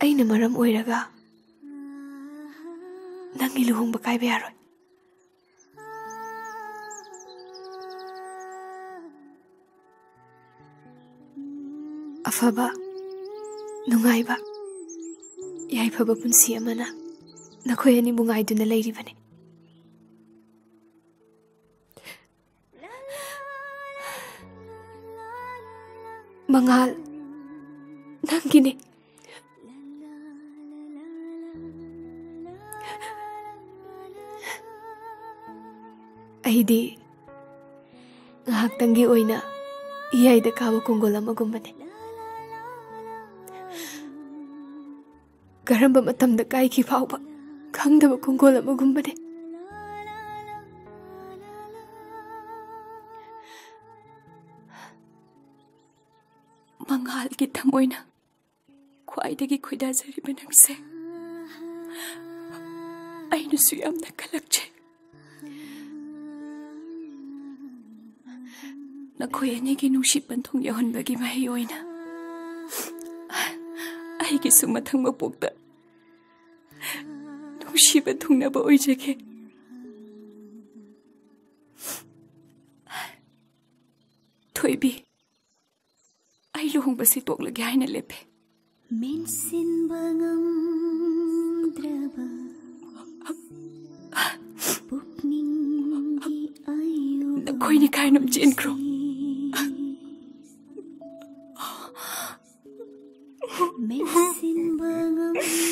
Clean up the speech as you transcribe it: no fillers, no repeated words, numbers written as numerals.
ꯑꯩꯅ ꯃꯔꯝ ꯑꯣꯏꯔꯒ ꯅꯪꯒꯤ ꯂꯨꯍꯣꯡꯕ ꯀꯥꯏꯕ ꯌꯥꯔꯣꯏ ꯑꯐꯕ ꯅꯨꯡꯉꯥꯏꯕ ꯌꯥꯏꯐꯕ ꯄꯨꯟꯁꯤ ꯑꯃꯅ ꯅꯈꯣꯏ ꯑꯅꯤꯕꯨ ꯉꯥꯏꯗꯨꯅ ꯂꯩꯔꯤꯕꯅꯤ ꯃꯉꯥꯜ ꯅꯪꯒꯤꯅꯤ ꯑꯩꯗꯤ ꯉꯥꯏꯍꯥꯛꯇꯪꯒꯤ ꯑꯣꯏꯅ ꯏꯌꯥꯏꯗ ꯀꯥꯕ ꯀꯣꯡꯒꯣꯜ ꯑꯃꯒꯨꯝꯕꯅꯤ ꯀꯔꯝꯕ ꯃꯇꯝꯗ ꯀꯥꯏꯈꯤ ꯐꯥꯎꯕ ꯈꯪꯗꯕ ꯀꯣꯡꯒꯣꯜ ꯑꯃꯒꯨꯝꯕꯅꯤ ꯃꯉꯥꯜꯒꯤ ꯊꯃꯣꯏꯅ ꯈ꯭ꯋꯥꯏꯗꯒꯤ ꯈꯣꯏꯗꯥꯖꯔꯤꯕ ꯅꯪꯁꯦ ꯑꯩꯅꯁꯨ ꯌꯥꯝꯅ ꯀꯜꯂꯛꯆꯩ ꯅꯈꯣꯏ ꯑꯅꯤꯒꯤ ꯅꯨꯡꯁꯤ ꯄꯟꯊꯨꯡ ꯌꯧꯍꯟꯕꯒꯤ ꯃꯍꯩ ꯑꯣꯏꯅ ꯑꯩꯒꯤꯁꯨ ꯃꯊꯪ ꯃꯄꯣꯛꯇ ꯅꯨꯡꯁꯤꯕ ꯊꯨꯡꯅꯕ ꯑꯣꯏꯖꯒꯦ ꯊꯣꯏꯕꯤ ꯑꯩ ꯂꯨꯍꯣꯡꯕꯁꯤ ꯇꯣꯛꯂꯒꯦ ꯍꯥꯏꯅ ꯂꯦꯞꯄꯦ ꯃꯦꯟꯁꯤꯟꯕ ꯉꯝꯗ꯭ꯔꯕ ꯄꯨꯛꯅꯤꯡꯒꯤ ꯑꯌꯨꯕ ꯅꯈꯣꯏꯅꯤ ꯀꯥꯏꯅ ꯆꯦꯟꯈ꯭ꯔꯣ ꯃꯦꯟꯁꯤꯟꯕ ꯉꯝꯗ꯭ꯔꯕ